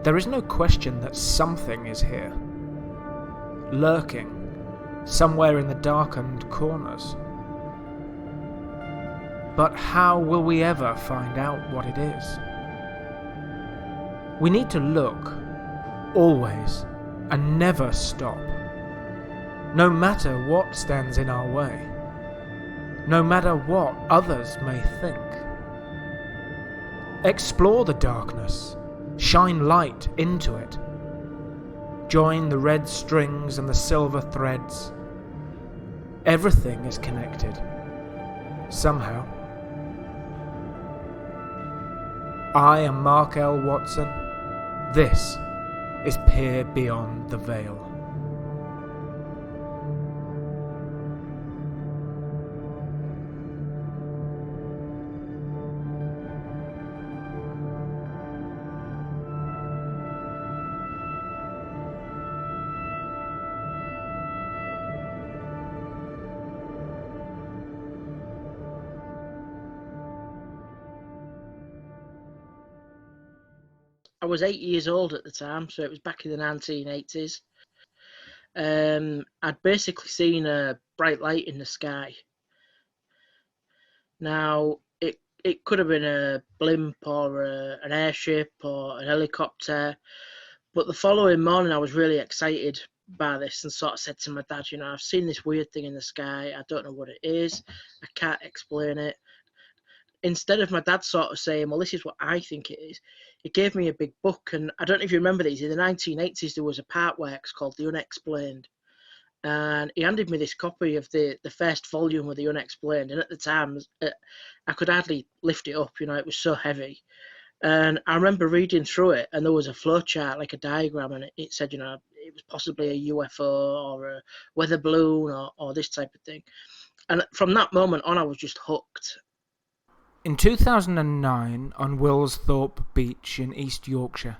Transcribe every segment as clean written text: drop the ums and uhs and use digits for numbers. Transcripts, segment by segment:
There is no question that something is here, lurking, somewhere in the darkened corners. But how will we ever find out what it is? We need to look, always, and never stop. No matter what stands in our way, no matter what others may think. Explore the darkness, shine light into it. Join the red strings and the silver threads. Everything is connected, somehow. I am Mark L. Watson. This is Peer Beyond the Veil. I was 8 years old at the time, so it was back in the 1980s. I'd basically seen a bright light in the sky. Now, it could have been a blimp or an airship or an helicopter, but the following morning I was really excited by this and sort of said to my dad, I've seen this weird thing in the sky, I don't know what it is, I can't explain it. Instead of my dad sort of saying, well, this is what I think it is, he gave me a big book. And I don't know if you remember these. In the 1980s, there was a part works called The Unexplained. And he handed me this copy of the first volume of The Unexplained. And at the time, I could hardly lift it up. It was so heavy. And I remember reading through it, and there was a flowchart, like a diagram, and it said, it was possibly a UFO or a weather balloon or this type of thing. And from that moment on, I was just hooked. In 2009, on Willsthorpe Beach in East Yorkshire,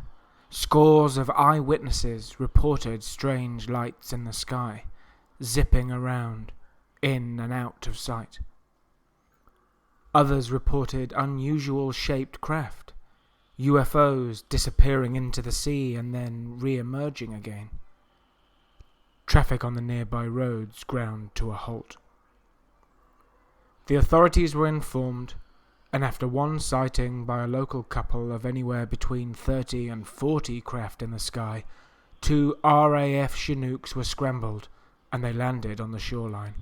scores of eyewitnesses reported strange lights in the sky, zipping around, in and out of sight. Others reported unusual shaped craft, UFOs disappearing into the sea and then re-emerging again. Traffic on the nearby roads ground to a halt. The authorities were informed, and after one sighting by a local couple of anywhere between 30 and 40 craft in the sky, 2 RAF Chinooks were scrambled and they landed on the shoreline.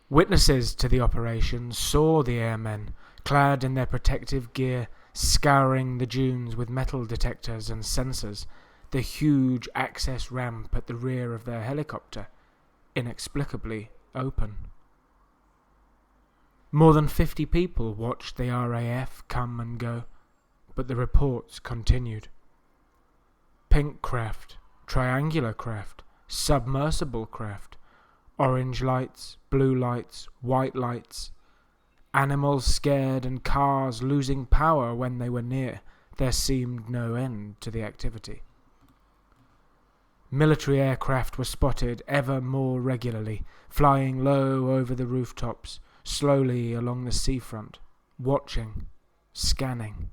Witnesses to the operation saw the airmen, clad in their protective gear, scouring the dunes with metal detectors and sensors, the huge access ramp at the rear of their helicopter, inexplicably open. More than 50 people watched the RAF come and go, but the reports continued. Pink craft, triangular craft, submersible craft, orange lights, blue lights, white lights, animals scared and cars losing power when they were near. There seemed no end to the activity. Military aircraft were spotted ever more regularly, flying low over the rooftops, slowly along the seafront, watching, scanning.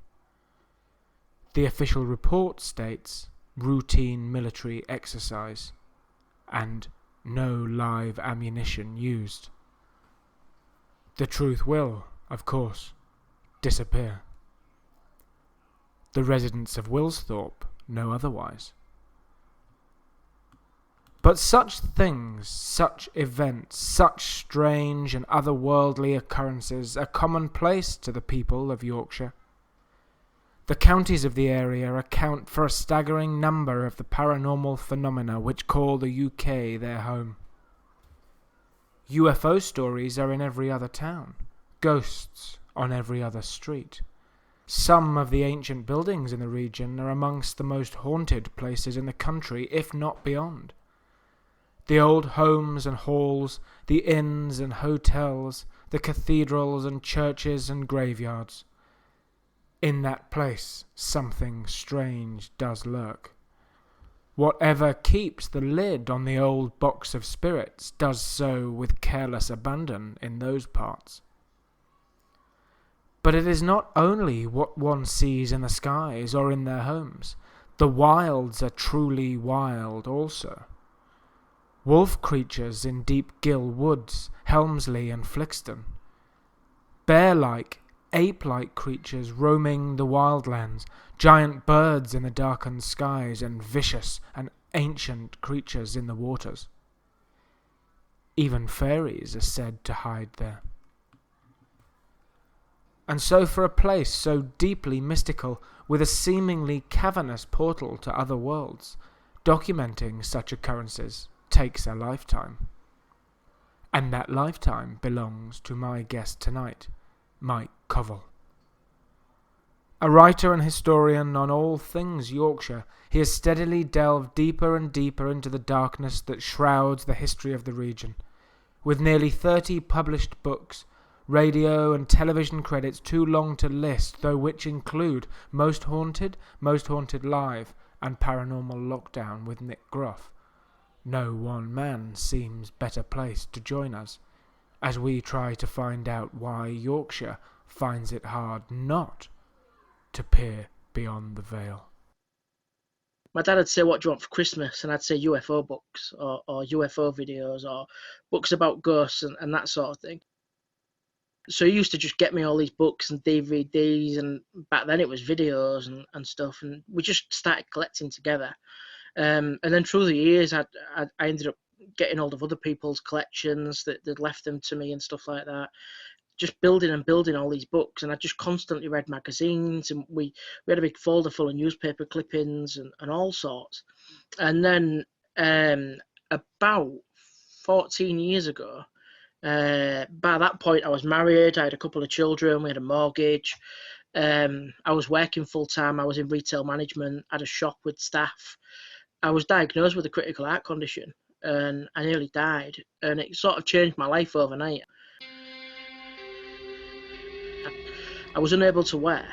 The official report states routine military exercise and no live ammunition used. The truth will, of course, disappear. The residents of Willsthorpe know otherwise. But such things, such events, such strange and otherworldly occurrences are commonplace to the people of Yorkshire. The counties of the area account for a staggering number of the paranormal phenomena which call the UK their home. UFO stories are in every other town, ghosts on every other street. Some of the ancient buildings in the region are amongst the most haunted places in the country, if not beyond. The old homes and halls, the inns and hotels, the cathedrals and churches and graveyards. In that place something strange does lurk. Whatever keeps the lid on the old box of spirits does so with careless abandon in those parts. But it is not only what one sees in the skies or in their homes. The wilds are truly wild also. Wolf creatures in Deep Gill Woods, Helmsley and Flixton. Bear-like, ape-like creatures roaming the wildlands, giant birds in the darkened skies, and vicious and ancient creatures in the waters. Even fairies are said to hide there. And so for a place so deeply mystical, with a seemingly cavernous portal to other worlds, documenting such occurrences takes a lifetime. And that lifetime belongs to my guest tonight, Mike Covell. A writer and historian on all things Yorkshire, he has steadily delved deeper and deeper into the darkness that shrouds the history of the region. With nearly 30 published books, radio and television credits too long to list, though which include Most Haunted Live, and Paranormal Lockdown with Nick Groff. No one man seems better placed to join us, as we try to find out why Yorkshire finds it hard not to peer beyond the veil. My dad would say, "What do you want for Christmas?" And I'd say UFO books or UFO videos or books about ghosts and that sort of thing. So he used to just get me all these books and DVDs, and back then it was videos and stuff, and we just started collecting together. And then through the years, I ended up getting hold of other people's collections that they'd left them to me and stuff like that. Just building and building all these books, and I just constantly read magazines, and we had a big folder full of newspaper clippings and all sorts. And then about 14 years ago, by that point I was married, I had a couple of children, we had a mortgage, I was working full time, I was in retail management, I had a shop with staff. I was diagnosed with a critical heart condition and I nearly died, and it sort of changed my life overnight. I was unable to work,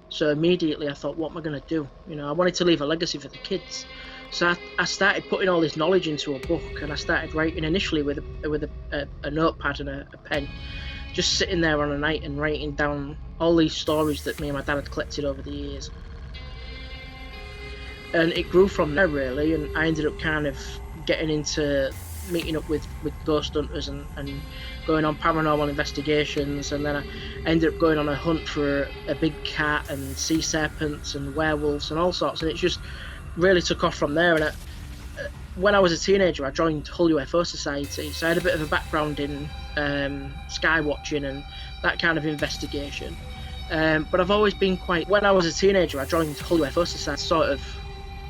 so immediately I thought, what am I going to do? I wanted to leave a legacy for the kids. So I started putting all this knowledge into a book, and I started writing initially with a notepad and a pen, just sitting there on a night and writing down all these stories that me and my dad had collected over the years. And it grew from there, really, and I ended up kind of getting into meeting up with ghost hunters and going on paranormal investigations, and then I ended up going on a hunt for a big cat and sea serpents and werewolves and all sorts, and it just really took off from there. And when I was a teenager, I joined Hull UFO Society, so I had a bit of a background in sky watching and that kind of investigation. But I've always been when I was a teenager, I joined Hull UFO Society, sort of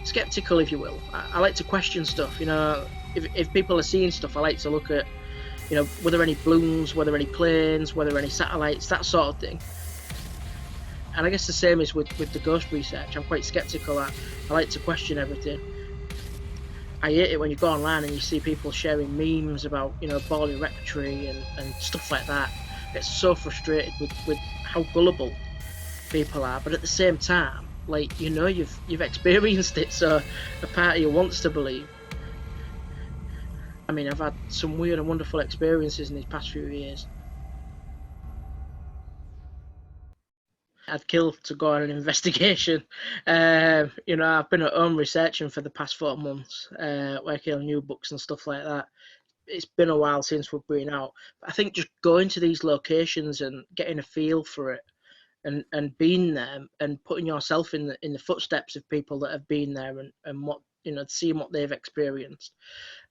skeptical, if you will. I like to question stuff, if people are seeing stuff, I like to look at, were there any balloons, were there any planes, were there any satellites, that sort of thing. And I guess the same is with the ghost research. I'm quite skeptical. I like to question everything. I hate it when you go online and you see people sharing memes about, Borley Rectory and stuff like that. I get so frustrated with how gullible people are. But at the same time, you've experienced it, so a part of you wants to believe. I mean, I've had some weird and wonderful experiences in these past few years. I'd kill to go on an investigation. I've been at home researching for the past 4 months, working on new books and stuff like that. It's been a while since we've been out. But I think just going to these locations and getting a feel for it, and being there and putting yourself in the footsteps of people that have been there and what, seeing what they've experienced.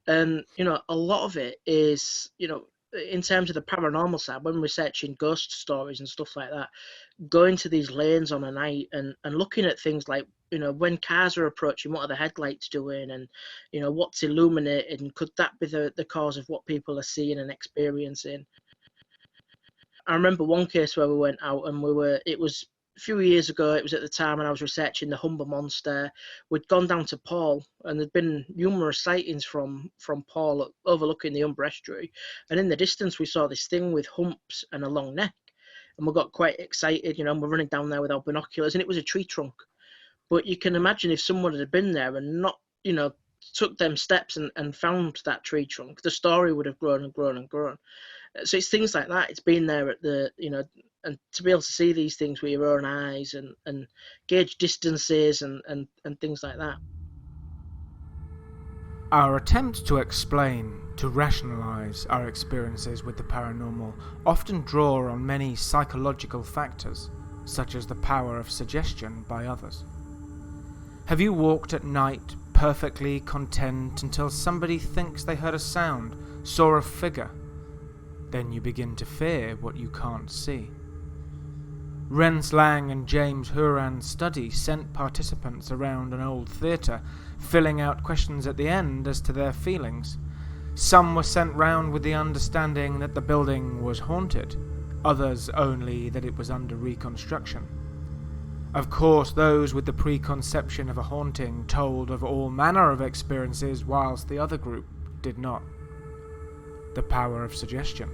And, a lot of it is, in terms of the paranormal side, when researching ghost stories and stuff like that, going to these lanes on a night and looking at things like, when cars are approaching, what are the headlights doing, and, what's illuminated, and could that be the cause of what people are seeing and experiencing? I remember one case where we went out and it was a few years ago, it was at the time when I was researching the Humber Monster. We'd gone down to Paul, and there'd been numerous sightings from Paul overlooking the Humber estuary. And in the distance, we saw this thing with humps and a long neck. And we got quite excited, and we're running down there with our binoculars, and it was a tree trunk. But you can imagine if someone had been there and not, took them steps and found that tree trunk, the story would have grown and grown and grown. So it's things like that. It's been there at and to be able to see these things with your own eyes and gauge distances and things like that. Our attempts to explain, to rationalise our experiences with the paranormal often draw on many psychological factors, such as the power of suggestion by others. Have you walked at night perfectly content until somebody thinks they heard a sound, saw a figure? Then you begin to fear what you can't see. Rens Lang and James Horan's study sent participants around an old theatre, filling out questions at the end as to their feelings. Some were sent round with the understanding that the building was haunted, others only that it was under reconstruction. Of course, those with the preconception of a haunting told of all manner of experiences, whilst the other group did not. The power of suggestion.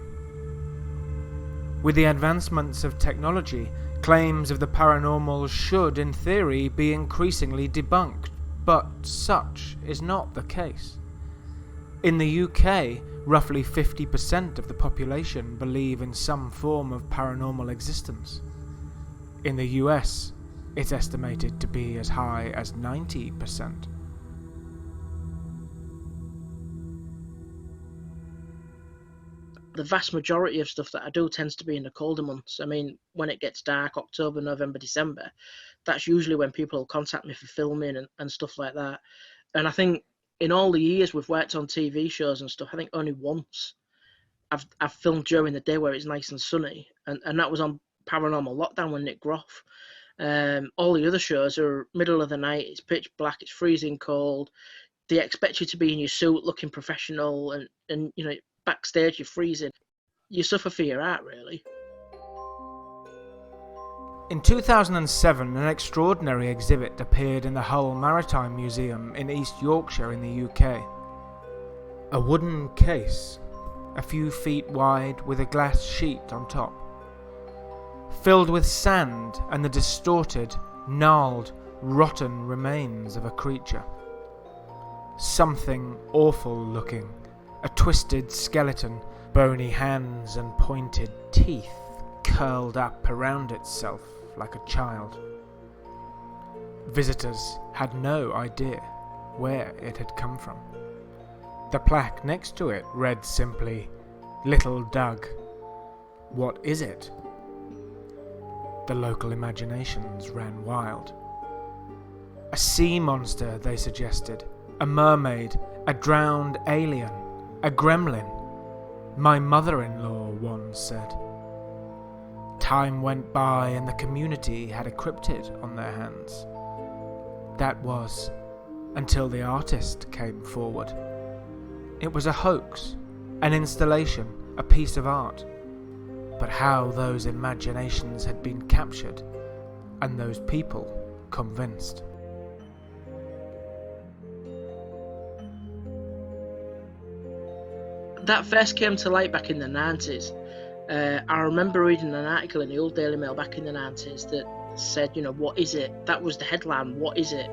With the advancements of technology, claims of the paranormal should, in theory, be increasingly debunked, but such is not the case. In the UK, roughly 50% of the population believe in some form of paranormal existence. In the US, it's estimated to be as high as 90%. The vast majority of stuff that I do tends to be in the colder months. I mean, when it gets dark, October, November, December, that's usually when people contact me for filming and stuff like that. And I think in all the years we've worked on TV shows and stuff, I think only once I've filmed during the day where it's nice and sunny, and that was on Paranormal Lockdown with Nick Groff. All the other shows are middle of the night, it's pitch black, it's freezing cold. They expect you to be in your suit looking professional, and you know, backstage you're freezing. You suffer for your art, really. In 2007, an extraordinary exhibit appeared in the Hull Maritime Museum in East Yorkshire in the UK. A wooden case, a few feet wide with a glass sheet on top, filled with sand and the distorted, gnarled, rotten remains of a creature. Something awful looking, a twisted skeleton, bony hands and pointed teeth curled up around itself like a child. Visitors had no idea where it had come from. The plaque next to it read simply, "Little Doug. What is it?" The local imaginations ran wild. A sea monster, they suggested, a mermaid, a drowned alien, a gremlin. My mother-in-law, one said. Time went by and the community had a cryptid on their hands. That was until the artist came forward. It was a hoax, an installation, a piece of art. But how those imaginations had been captured, and those people convinced. That first came to light back in the 90s. I remember reading an article in the old Daily Mail back in the 90s that said, you know, what is it? That was the headline, what is it?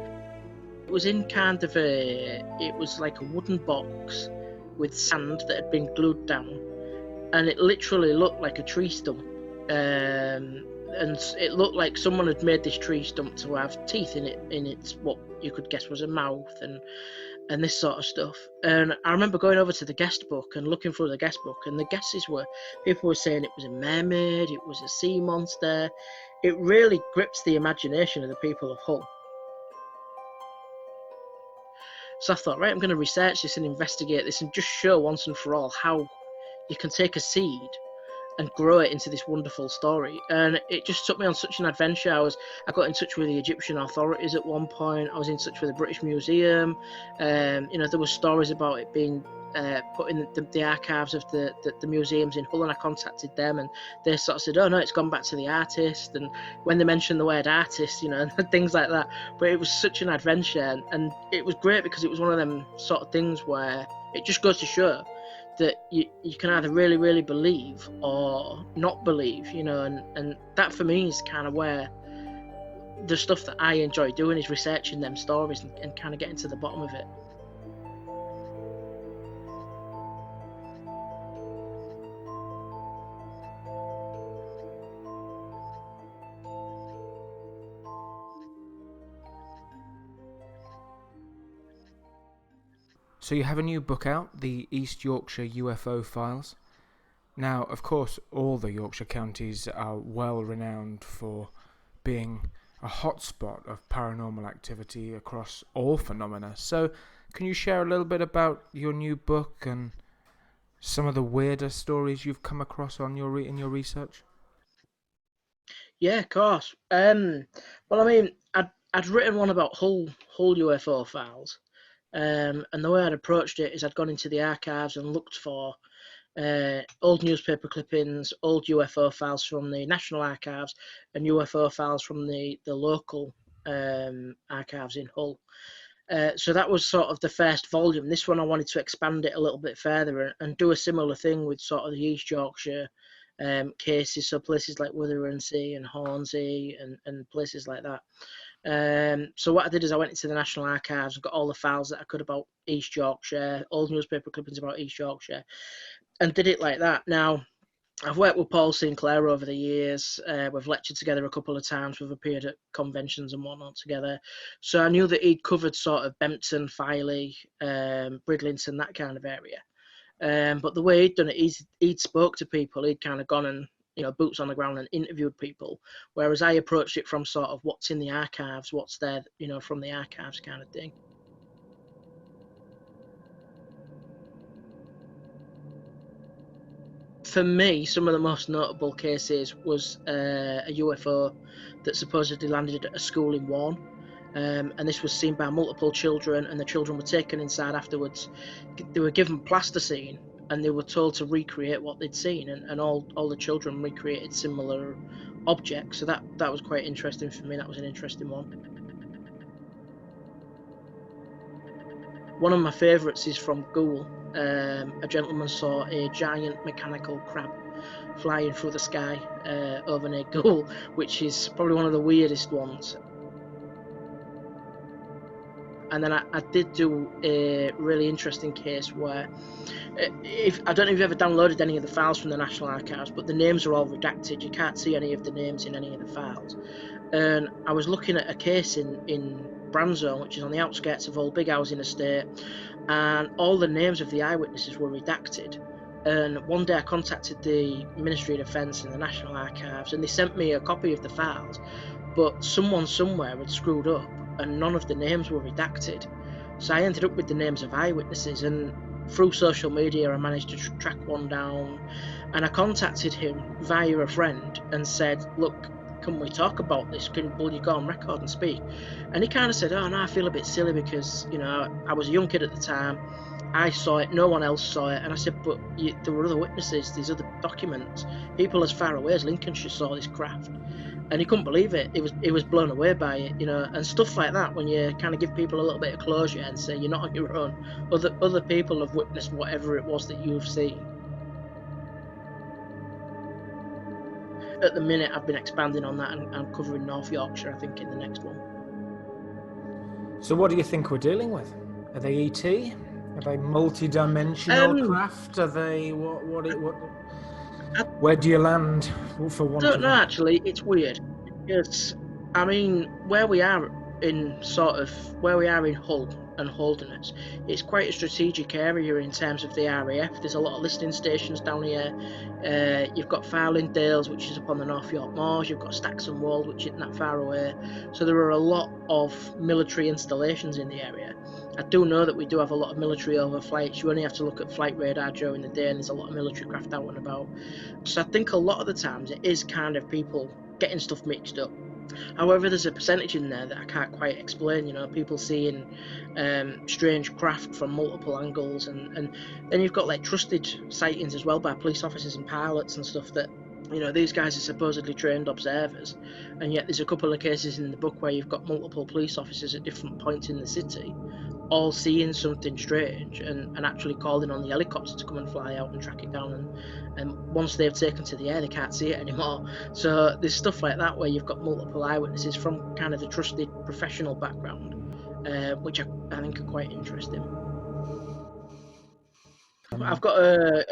It was in kind of it was like a wooden box with sand that had been glued down, and it literally looked like a tree stump. And it looked like someone had made this tree stump to have teeth in its what you could guess was a mouth and this sort of stuff. And I remember going over to the guest book and looking through the guest book, and the guesses were, people were saying it was a mermaid, it was a sea monster. It really grips the imagination of the people of Hull. So I thought, right, I'm going to research this and investigate this and just show once and for all how you can take a seed and grow it into this wonderful story. And it just took me on such an adventure. I got in touch with the Egyptian authorities at one point. I was in touch with the British Museum. There were stories about it being put in the archives of the museums in Hull, and I contacted them, and they sort of said, oh no, it's gone back to the artist. And when they mentioned the word artist, and things like that. But it was such an adventure, and it was great because it was one of them sort of things where it just goes to show that you can either really, really believe or not believe, and that for me is kind of where the stuff that I enjoy doing is researching them stories and kind of getting to the bottom of it. So you have a new book out, the East Yorkshire UFO Files. Now, of course, all the Yorkshire counties are well renowned for being a hotspot of paranormal activity across all phenomena. So, can you share a little bit about your new book and some of the weirder stories you've come across on your in your research? Yeah, of course. Well, I mean, I'd written one about Hull UFO files, and the way I'd approached it is I'd gone into the archives and looked for old newspaper clippings, old UFO files from the National Archives, and UFO files from the local archives in Hull. So that was sort of the first volume. This one I wanted to expand it a little bit further and do a similar thing with sort of the East Yorkshire cases, so places like Witheransea and Hornsey and places like that. So what I did is I went into the National Archives and got all the files that I could about East Yorkshire, old newspaper clippings about East Yorkshire, and did it like that. Now, I've worked with Paul Sinclair over the years. We've lectured together a couple of times. We've appeared at conventions and whatnot together. So I knew that he'd covered sort of Bempton, Filey, Bridlington, that kind of area. But the way he'd done it, he'd spoke to people. He'd kind of gone and, boots on the ground and interviewed people. Whereas I approached it from sort of what's in the archives, what's there, from the archives kind of thing. For me, some of the most notable cases was a UFO that supposedly landed at a school in Warren. And this was seen by multiple children, and the children were taken inside afterwards. They were given plasticine, and they were told to recreate what they'd seen, and all the children recreated similar objects. So that was quite interesting for me. That was an interesting one. One of my favourites is from Goole. A gentleman saw a giant mechanical crab flying through the sky over near Goole, which is probably one of the weirdest ones. And then I did do a really interesting case where, I don't know if you've ever downloaded any of the files from the National Archives, but the names are all redacted. You can't see any of the names in any of the files. And I was looking at a case in Branzone, which is on the outskirts of Hull, big housing estate, and all the names of the eyewitnesses were redacted. And one day I contacted the Ministry of Defence and the National Archives, and they sent me a copy of the files, but someone somewhere had screwed up and none of the names were redacted. So I ended up with the names of eyewitnesses, and through social media I managed to track one down, and I contacted him via a friend and said, look, can we talk about this? Will you go on record and speak? And he kind of said, oh no, I feel a bit silly because, I was a young kid at the time. I saw it, no one else saw it. And I said, but there were other witnesses, these other documents. People as far away as Lincolnshire saw this craft. And he couldn't believe it. He was blown away by it, and stuff like that. When you kind of give people a little bit of closure and say you're not on your own, other people have witnessed whatever it was that you've seen. At the minute, I've been expanding on that and I'm covering North Yorkshire, I think, in the next one. So what do you think we're dealing with? Are they ET? Are they multi-dimensional craft? Are they what? Where do you land for one? I don't know, actually. It's weird because, I mean, where we are in Hull and Holderness, it's quite a strategic area in terms of the RAF. There's a lot of listening stations down here. You've got Farlingdales, which is up on the North York Moors. You've got Staxon Wold, which isn't that far away. So there are a lot of military installations in the area. I do know that we do have a lot of military overflights. You only have to look at flight radar during the day, and there's a lot of military craft out and about. So I think a lot of the times it is kind of people getting stuff mixed up. However, there's a percentage in there that I can't quite explain. People seeing strange craft from multiple angles, and then you've got like trusted sightings as well by police officers and pilots and stuff that, these guys are supposedly trained observers, and yet there's a couple of cases in the book where you've got multiple police officers at different points in the city all seeing something strange and actually calling on the helicopter to come and fly out and track it down, and once they've taken to the air they can't see it anymore. So there's stuff like that where you've got multiple eyewitnesses from kind of the trusted professional background, which I think are quite interesting. I've got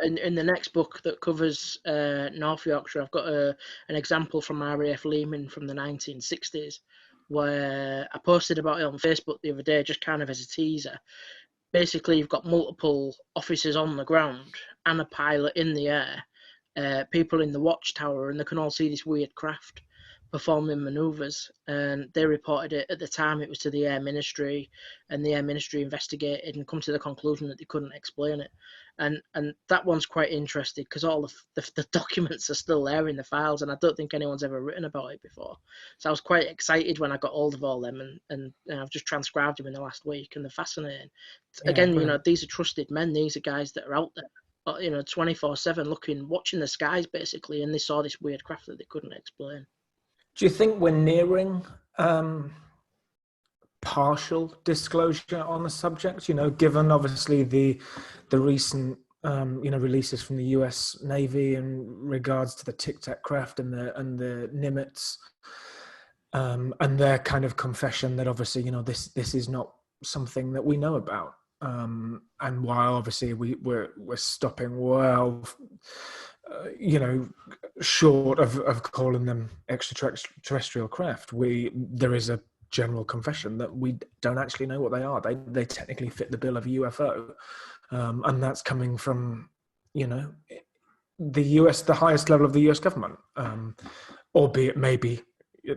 in the next book that covers North Yorkshire, I've got an example from RAF Lehman from the 1960s, where I posted about it on Facebook the other day, just kind of as a teaser. basically you've got multiple officers on the ground and a pilot in the air, people in the watchtower, and they can all see this weird craft performing manoeuvres. And they reported it at the time. It was to the Air Ministry, and the Air Ministry investigated and come to the conclusion that they couldn't explain it. And that one's quite interesting because all the documents are still there in the files, and I don't think anyone's ever written about it before. So I was quite excited when I got hold of all them, and I've just transcribed them in the last week, and they're fascinating. Yeah, Again, brilliant. these are trusted men. These are guys that are out there, 24/7 looking, watching the skies basically, and they saw this weird craft that they couldn't explain. Do you think we're nearing partial disclosure on the subject? Given obviously the recent releases from the U.S. Navy in regards to the Tic Tac craft and the Nimitz, and their kind of confession that obviously this is not something that we know about. And while obviously we're stopping well, short of calling them extraterrestrial craft, there is a general confession that we don't actually know what they are. They technically fit the bill of UFO, and that's coming from the US, the highest level of the US government, albeit maybe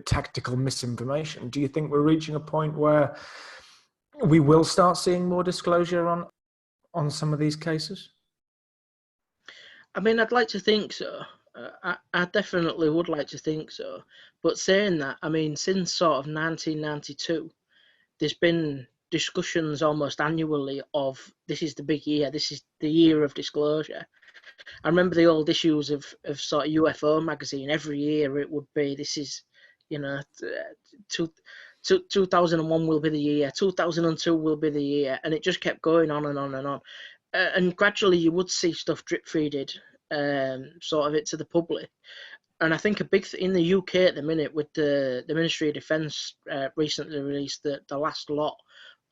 tactical misinformation. Do you think we're reaching a point where we will start seeing more disclosure on some of these cases? I mean, I'd like to think so. I definitely would like to think so. But saying that, I mean, since sort of 1992, there's been discussions almost annually of this is the big year, this is the year of disclosure. I remember the old issues of sort of UFO magazine. Every year it would be, this is, 2001 will be the year, 2002 will be the year, and it just kept going on and on and on. And gradually you would see stuff drip feeded sort of it to the public. And I think a big in the UK at the minute, with the Ministry of Defence recently released the last lot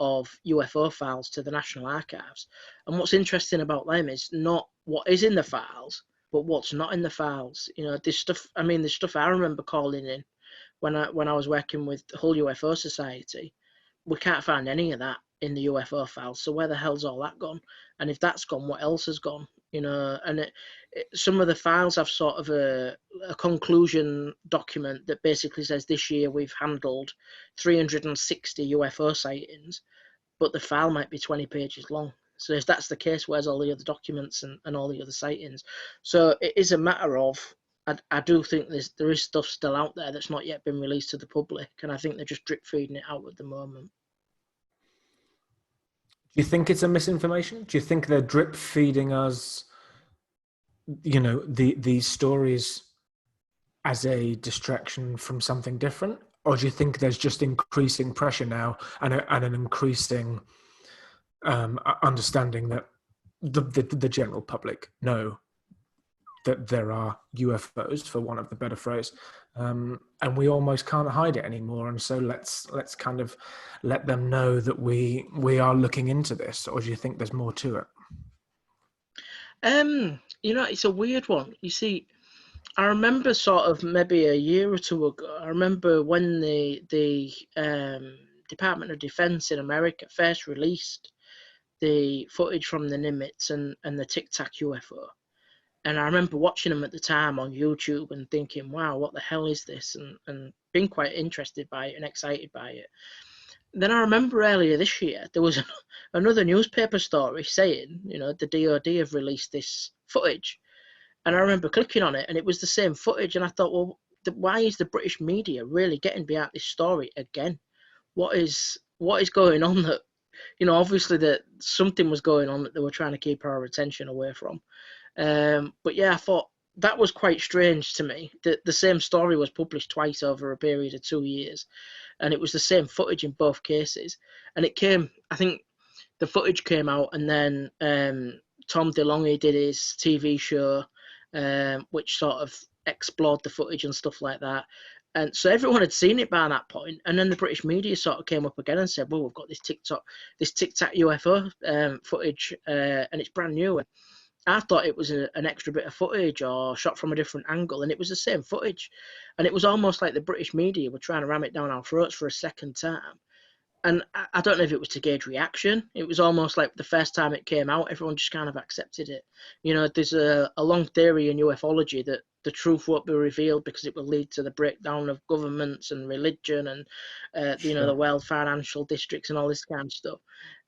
of UFO files to the National Archives. And what's interesting about them is not what is in the files, but what's not in the files. This stuff. I mean, the stuff I remember calling in when I was working with the Hull UFO Society. We can't find any of that in the UFO files. So where the hell's all that gone? And if that's gone, what else has gone? And some of the files have sort of a conclusion document that basically says this year we've handled 360 UFO sightings, but the file might be 20 pages long. So if that's the case, where's all the other documents and all the other sightings? So it is a matter of, I do think there is stuff still out there that's not yet been released to the public, and I think they're just drip feeding it out at the moment. Do you think it's a misinformation? Do you think they're drip feeding us, these stories as a distraction from something different? Or do you think there's just increasing pressure now and an increasing understanding that the general public know that there are UFOs, for want of the better phrase, and we almost can't hide it anymore? And so let's kind of let them know that we are looking into this. Or do you think there's more to it? It's a weird one. You see, I remember sort of maybe a year or two ago, I remember when the Department of Defense in America first released the footage from the Nimitz and the Tic Tac UFO. And I remember watching them at the time on YouTube and thinking, wow, what the hell is this? And being quite interested by it and excited by it. Then I remember earlier this year, there was another newspaper story saying, the DOD have released this footage. And I remember clicking on it, and it was the same footage. And I thought, well, why is the British media really getting behind this story again? What is going on that, obviously that something was going on that they were trying to keep our attention away from. But yeah, I thought that was quite strange to me. The same story was published twice over a period of 2 years, and it was the same footage in both cases. And I think the footage came out, and then Tom DeLonge did his TV show, which sort of explored the footage and stuff like that. And so everyone had seen it by that point, and then the British media sort of came up again and said, well, we've got this Tic Tac UFO footage, and it's brand new. And I thought it was an extra bit of footage or shot from a different angle, and it was the same footage. And it was almost like the British media were trying to ram it down our throats for a second time. And I don't know if it was to gauge reaction. It was almost like the first time it came out, everyone just kind of accepted it. There's a long theory in ufology that the truth won't be revealed because it will lead to the breakdown of governments and religion and, the Sure. world financial districts and all this kind of stuff.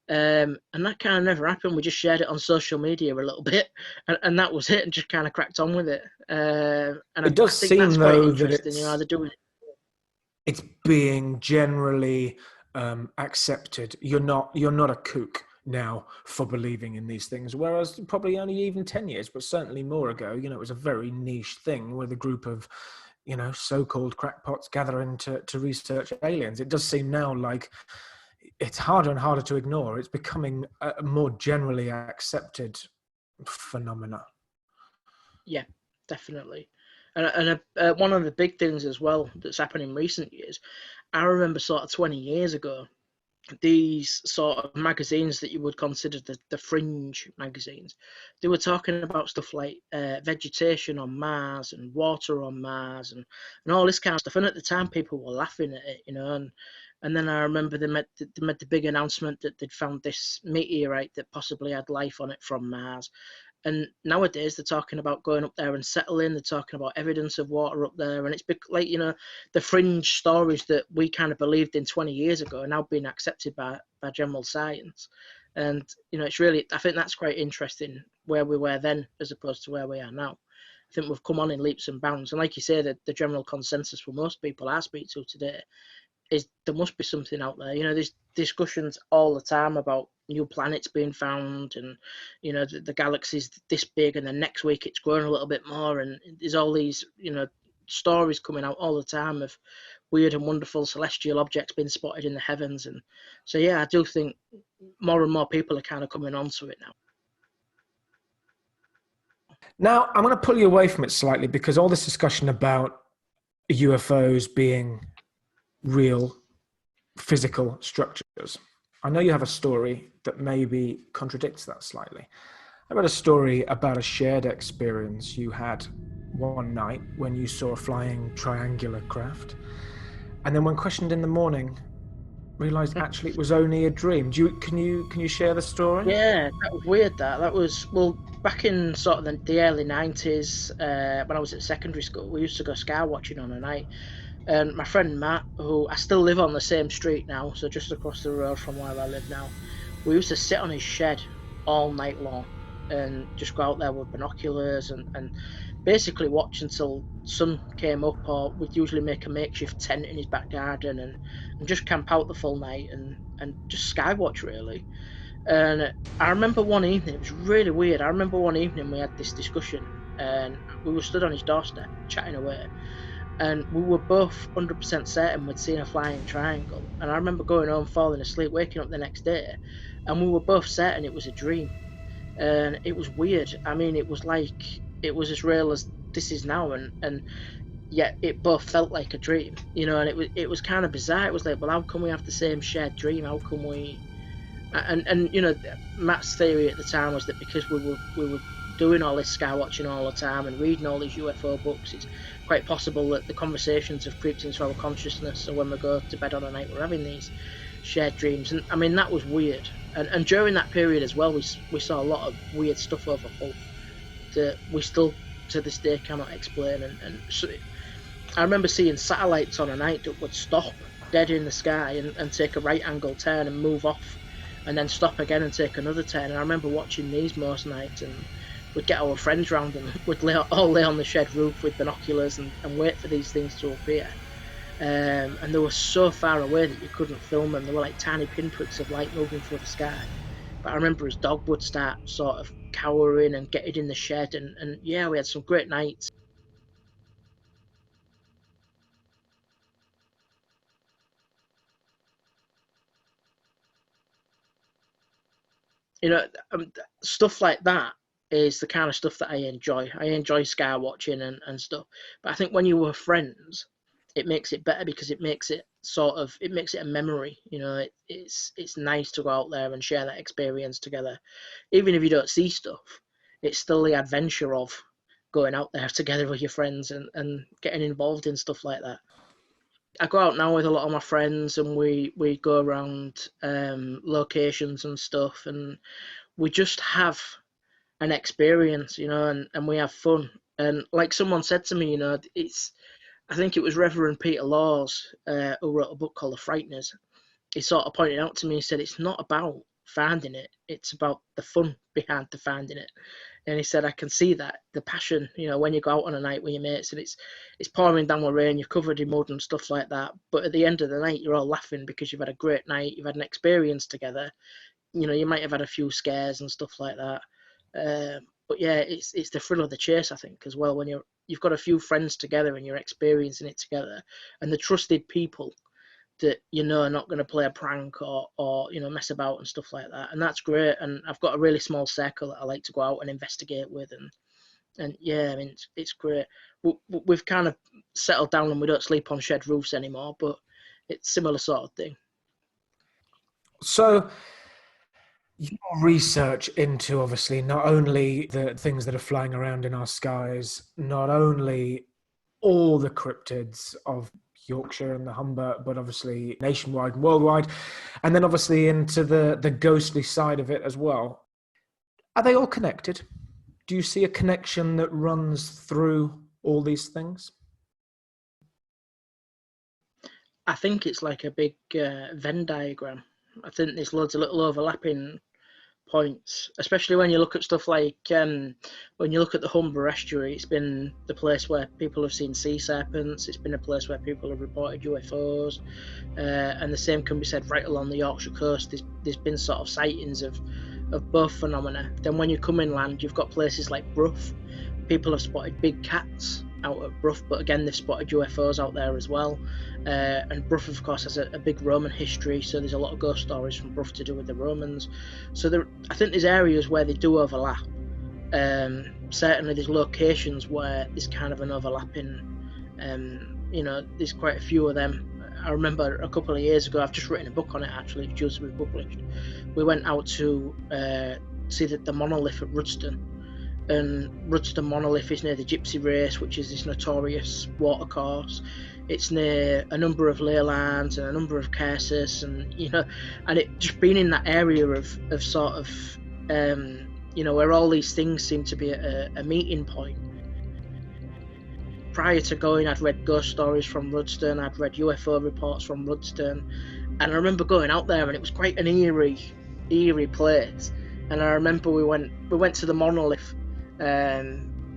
And that kind of never happened. We just shared it on social media a little bit, and that was it, and just kind of cracked on with it. And It I does think that's seem quite though that interesting. They're doing it's being generally accepted. You're not a kook now for believing in these things, whereas probably only even 10 years, but certainly more ago, it was a very niche thing with a group of so-called crackpots gathering to research aliens. It does seem now like it's harder and harder to ignore. It's becoming a more generally accepted phenomena. Yeah, definitely. And one of the big things as well that's happened in recent years, I remember sort of 20 years ago, these sort of magazines that you would consider the fringe magazines, they were talking about stuff like vegetation on Mars and water on Mars and all this kind of stuff. And at the time, people were laughing at it, and then I remember they made the big announcement that they'd found this meteorite that possibly had life on it from Mars. And nowadays they're talking about going up there and settling. They're talking about evidence of water up there, and it's like the fringe stories that we kind of believed in 20 years ago are now being accepted by general science. And it's really, I think that's quite interesting where we were then as opposed to where we are now. I think we've come on in leaps and bounds, and like you say, the general consensus for most people I speak to today is there must be something out there. There's discussions all the time about new planets being found, and the galaxy's this big, and then next week it's growing a little bit more, and there's all these stories coming out all the time of weird and wonderful celestial objects being spotted in the heavens. And so yeah, I do think more and more people are kind of coming onto it now. Now, I'm going to pull you away from it slightly because all this discussion about UFOs being real physical structures, I know you have a story that maybe contradicts that slightly. I read a story about a shared experience you had one night when you saw a flying triangular craft, and then when questioned in the morning, realized actually it was only a dream. Can you share the story? Yeah, that was weird. That was, well, back in sort of the early 90s, when I was at secondary school, we used to go sky watching on a night. And my friend Matt, who I still live on the same street now, so just across the road from where I live now, we used to sit on his shed all night long and just go out there with binoculars and basically watch until sun came up, or we'd usually make a makeshift tent in his back garden and just camp out the full night and just sky watch really. And I remember one evening, it was really weird. I remember one evening we had this discussion and we were stood on his doorstep chatting away, and we were both 100% certain we'd seen a flying triangle. And I remember going home, falling asleep, waking up the next day, and we were both certain it was a dream. And it was weird. I mean, it was like it was as real as this is now, and yet it both felt like a dream, And it was kind of bizarre. It was like, well, how can we have the same shared dream? How can we? And Matt's theory at the time was that because we were doing all this sky watching all the time and reading all these UFO books, it's quite possible that the conversations have creeped into our consciousness. So when we go to bed on a night, we're having these shared dreams. And I mean, that was weird. And during that period as well, we saw a lot of weird stuff over Hull that we still to this day cannot explain. And so I remember seeing satellites on a night that would stop dead in the sky and take a right angle turn and move off, and then stop again and take another turn. And I remember watching these most nights, and we'd get our friends round and we'd all lay on the shed roof with binoculars and wait for these things to appear. And they were so far away that you couldn't film them. They were like tiny pinpricks of light moving through the sky. But I remember his dog would start sort of cowering and getting in the shed, and yeah, we had some great nights. You know, stuff like that is the kind of stuff that I enjoy. I enjoy sky watching and stuff. But I think when you were friends, it makes it better because it makes it a memory. It's nice to go out there and share that experience together. Even if you don't see stuff, it's still the adventure of going out there together with your friends and getting involved in stuff like that. I go out now with a lot of my friends, and we go around locations and stuff, and we just have an experience, and we have fun. And like someone said to me, it's I think it was Reverend Peter Laws who wrote a book called The Frighteners. He sort of pointed out to me, he said, it's not about finding it, it's about the fun behind the finding it. And he said, I can see that, the passion, when you go out on a night with your mates and it's pouring down with rain, you're covered in mud and stuff like that. But at the end of the night, you're all laughing because you've had a great night, you've had an experience together. You might have had a few scares and stuff like that. But yeah, it's the thrill of the chase, I think, as well, when you've got a few friends together and you're experiencing it together, and the trusted people that are not going to play a prank or mess about and stuff like that, and that's great. And I've got a really small circle that I like to go out and investigate with, and yeah, I mean it's great. We've kind of settled down and we don't sleep on shed roofs anymore, but it's similar sort of thing. So your research into, obviously, not only the things that are flying around in our skies, not only all the cryptids of Yorkshire and the Humber, but obviously nationwide and worldwide, and then obviously into the ghostly side of it as well. Are they all connected? Do you see a connection that runs through all these things? I think it's like a big Venn diagram. I think there's loads of little overlapping points, especially when you look at stuff like when you look at the Humber estuary. It's been the place where people have seen sea serpents, it's been a place where people have reported UFOs, and the same can be said right along the Yorkshire coast. There's been sort of sightings of both phenomena. Then when you come inland, you've got places like Brough. People have spotted big cats out at Brough, but again they've spotted UFOs out there as well. And Brough, of course, has a big Roman history, so there's a lot of ghost stories from Brough to do with the Romans. So I think there's areas where they do overlap. Certainly there's locations where there's kind of an overlapping, there's quite a few of them. I remember a couple of years ago, I've just written a book on it actually, it's due to be published. We went out to see the monolith at Rudston. And Rudston Monolith is near the Gypsy Race, which is this notorious watercourse. It's near a number of ley lines and a number of curses, and and it just being in that area of sort of where all these things seem to be at a meeting point. Prior to going, I'd read ghost stories from Rudston, I'd read UFO reports from Rudston, and I remember going out there, and it was quite an eerie place. And I remember we went to the monolith.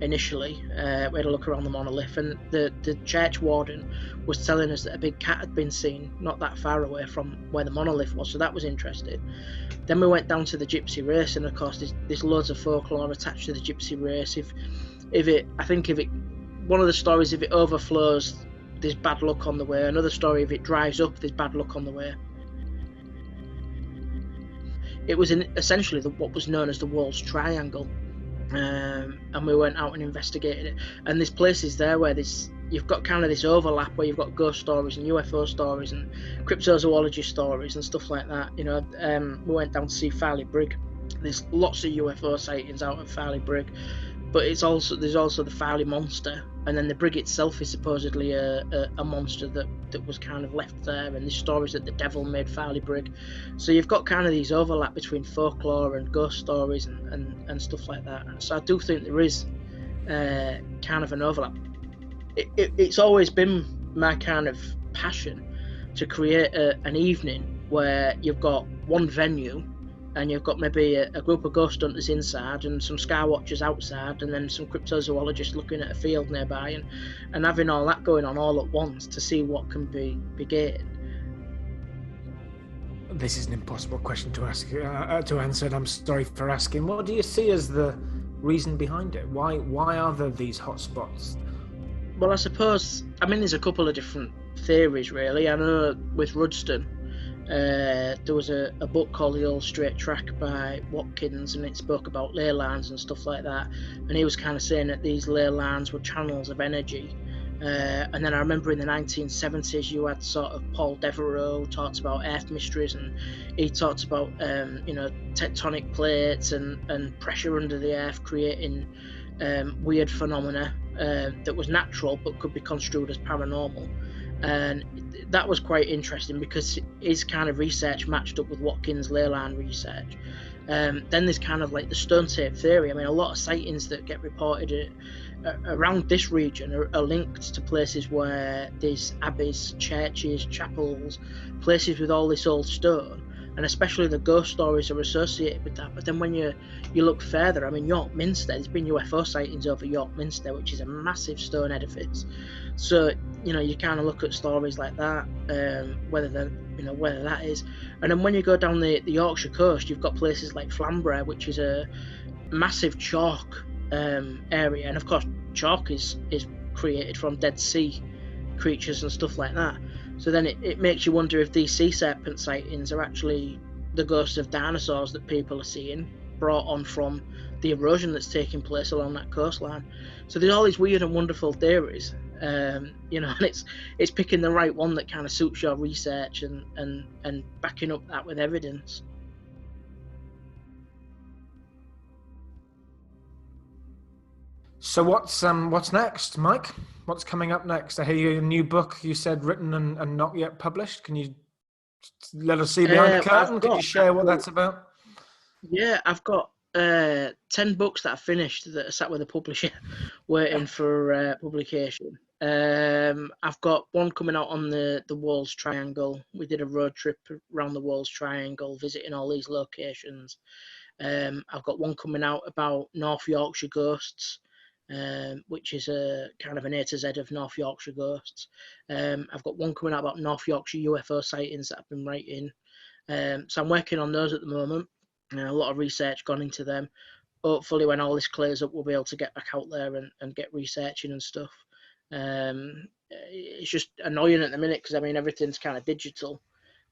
Initially, we had a look around the monolith, and the church warden was telling us that a big cat had been seen not that far away from where the monolith was, so that was interesting. Then we went down to the Gypsy Race, and of course there's loads of folklore attached to the Gypsy Race. One of the stories, if it overflows, there's bad luck on the way. Another story, if it dries up, there's bad luck on the way. It was essentially what was known as the Walls Triangle. And we went out and investigated it, and there's places there where you've got kind of this overlap where you've got ghost stories and UFO stories and cryptozoology stories and stuff like that. We went down to see Farley Brig. There's lots of UFO sightings out at Farley Brig, but there's also the Farley Monster, and then the brig itself is supposedly a monster that was kind of left there, and there's stories that the devil made Farley Brig. So you've got kind of these overlap between folklore and ghost stories and stuff like that. So I do think there is kind of an overlap. It's always been my kind of passion to create an evening where you've got one venue and you've got maybe a group of ghost hunters inside and some sky watchers outside, and then some cryptozoologists looking at a field nearby, and having all that going on all at once to see what can be gained. This is an impossible question to answer, and I'm sorry for asking. What do you see as the reason behind it? Why are there these hotspots? Well, I suppose, there's a couple of different theories really. I know with Rudston, there was a book called The Old Straight Track by Watkins, and it spoke about ley lines and stuff like that, and he was kind of saying that these ley lines were channels of energy. And then I remember in the 1970s you had sort of Paul Devereaux who talked about earth mysteries, and he talked about tectonic plates and pressure under the earth creating weird phenomena that was natural but could be construed as paranormal. And that was quite interesting because his kind of research matched up with Watkins' leyline research. Then there's kind of like the stone tape theory. I mean, a lot of sightings that get reported around this region are linked to places where there's abbeys, churches, chapels, places with all this old stone, and especially the ghost stories are associated with that. But then when you look further, I mean, York Minster, there's been UFO sightings over York Minster, which is a massive stone edifice. So you kind of look at stories like that, whether that is. And then when you go down the Yorkshire coast, you've got places like Flamborough, which is a massive chalk area, and of course chalk is created from Dead Sea creatures and stuff like that. So then it makes you wonder if these sea serpent sightings are actually the ghosts of dinosaurs that people are seeing, brought on from the erosion that's taking place along that coastline. So there's all these weird and wonderful theories, and it's picking the right one that kind of suits your research and backing up that with evidence. So what's next, Mike? What's coming up next? I hear you a new book, you said, written and not yet published. Can you let us see behind the curtain? Can you share what that's about? Yeah, I've got 10 books that I finished that are sat with a publisher waiting for publication. I've got one coming out on the Walls Triangle. We did a road trip around the Walls Triangle, visiting all these locations. I've got one coming out about North Yorkshire ghosts, which is a kind of an A to Z of North Yorkshire ghosts. I've got one coming out about North Yorkshire UFO sightings that I've been writing. So I'm working on those at the moment. A lot of research gone into them. Hopefully when all this clears up, we'll be able to get back out there and get researching and stuff. It's just annoying at the minute because, I mean, everything's kind of digital.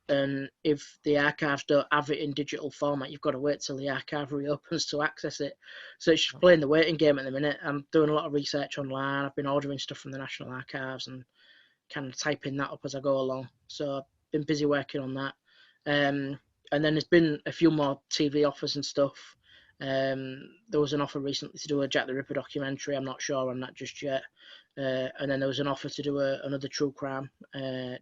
And if the archives don't have it in digital format, you've got to wait till the archive reopens to access it. So it's just playing the waiting game at the minute. I'm doing a lot of research online. I've been ordering stuff from the National Archives and kind of typing that up as I go along. So I've been busy working on that. And then there's been a few more TV offers and stuff. There was an offer recently to do a Jack the Ripper documentary. I'm not sure on that just yet. And then there was an offer to do another true crime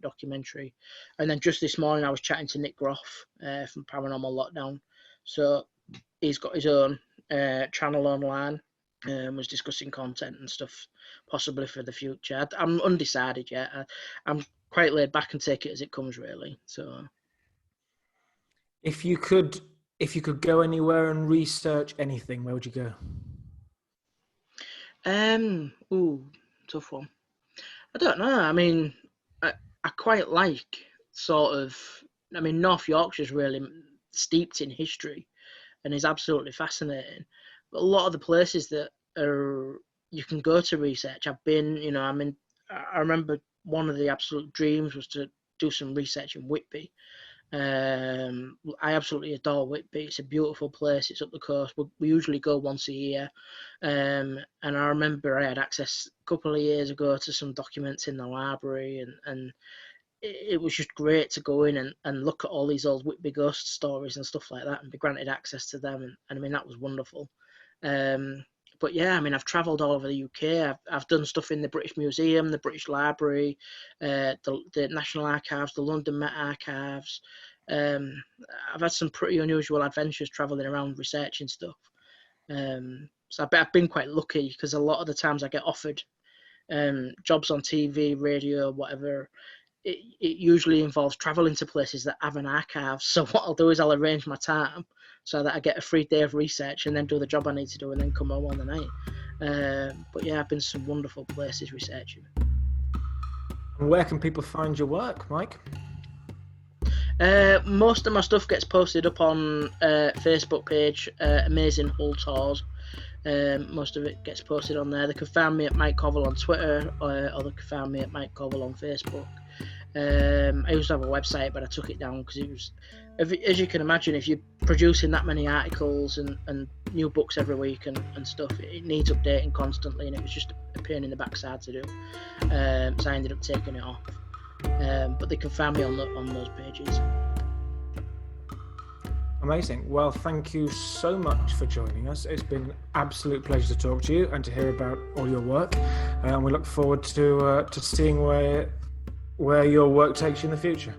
documentary. And then just this morning I was chatting to Nick Groff from Paranormal Lockdown. So he's got his own channel online and was discussing content and stuff possibly for the future. I'm undecided yet. I'm quite laid back and take it as it comes, really. So if you could go anywhere and research anything, where would you go? Tough one. I don't know. I mean, I quite like North Yorkshire's really steeped in history and is absolutely fascinating. But a lot of the places that you can go to research, I've been, I remember one of the absolute dreams was to do some research in Whitby. I absolutely adore Whitby. It's a beautiful place. It's up the coast. We usually go once a year. And I remember I had access a couple of years ago to some documents in the library, and it was just great to go in and look at all these old Whitby ghost stories and stuff like that and be granted access to them. And I mean, that was wonderful. But yeah, I mean, I've travelled all over the UK. I've done stuff in the British Museum, the British Library, the National Archives, the London Met Archives. I've had some pretty unusual adventures travelling around researching stuff. So I've been quite lucky because a lot of the times I get offered jobs on TV, radio, whatever. It usually involves travelling to places that have an archive. So what I'll do is I'll arrange my time so that I get a free day of research and then do the job I need to do and then come home on the night. But yeah, I've been to some wonderful places researching. And where can people find your work, Mike? Most of my stuff gets posted up on Facebook page, Amazing Hull Tours. Most of it gets posted on there. They can find me at Mike Covell on Twitter, or they can find me at Mike Covell on Facebook. I used to have a website, but I took it down because it was, as you can imagine, if you're producing that many articles and new books every week and stuff, it needs updating constantly, and it was just a pain in the backside to do. So I ended up taking it off. But they can find me on those pages. Amazing. Well, thank you so much for joining us. It's been an absolute pleasure to talk to you and to hear about all your work. And we look forward to seeing where where your work takes you in the future.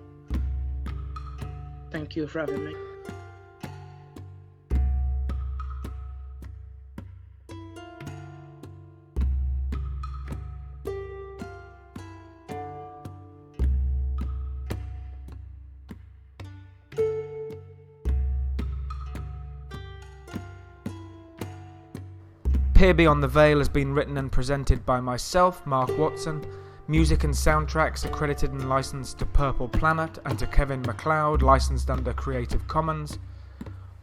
Thank you for having me. Peer Beyond the Veil has been written and presented by myself, Mark Watson. Music and soundtracks accredited and licensed to Purple Planet and to Kevin MacLeod, licensed under Creative Commons.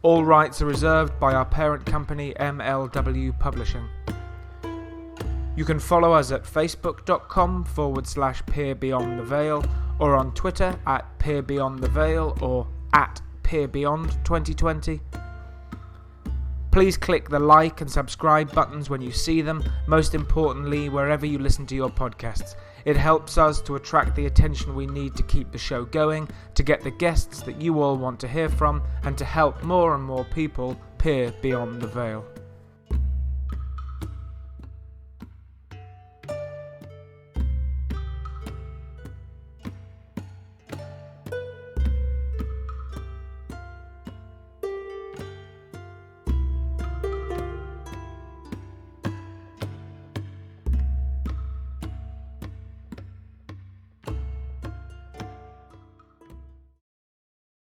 All rights are reserved by our parent company, MLW Publishing. You can follow us at facebook.com/Peer Beyond the Veil, or on Twitter at Peer Beyond the Veil or at Peer Beyond 2020. Please click the like and subscribe buttons when you see them, most importantly wherever you listen to your podcasts. It helps us to attract the attention we need to keep the show going, to get the guests that you all want to hear from, and to help more and more people peer beyond the veil.